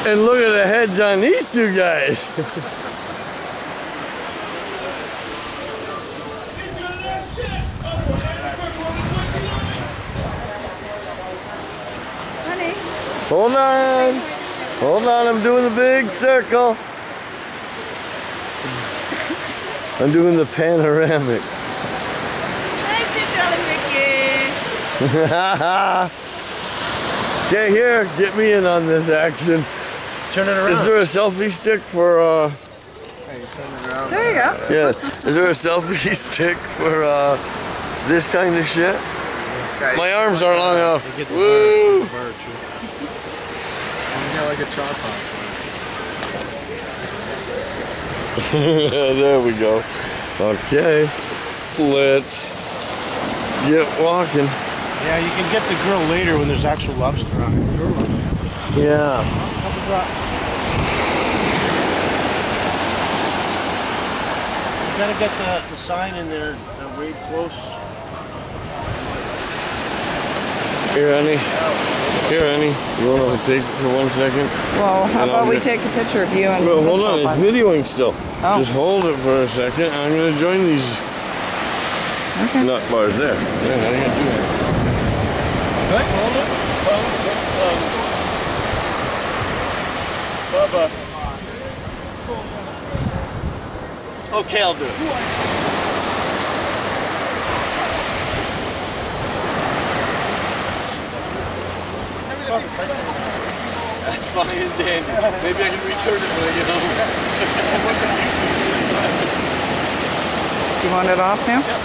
and look at the heads on these two guys. Honey. Hold on. Hold on, I'm doing the big circle. I'm doing the panoramic. Thanks, you telling Mickey. Okay, here, get me in on this action. Turn it around. Is there a selfie stick for, Hey, turn it around. There you go. yeah, is there a selfie stick for, this kind of shit? Okay. My arms aren't long enough. Get the Woo! bird. Get the bird, too. You got like a chalk on. There we go. Okay, let's get walking. Yeah, you can get the grill later when there's actual lobster on it. Yeah. You gotta get the sign in there, wade close. Here, honey. Here, honey. You want to take for 1 second? Well, how And about I'll we get- take a picture of you and Well, hold Mitchell, on. It's bud? videoing still. Oh. Just hold it for a second. I'm going to join these Okay. nut bars there. Yeah, how are you going to do that? Okay, hold it. Bubba. Okay, I'll do it. That's fine and dandy. Maybe I can return it when I get home. Do you want it off now? Yep.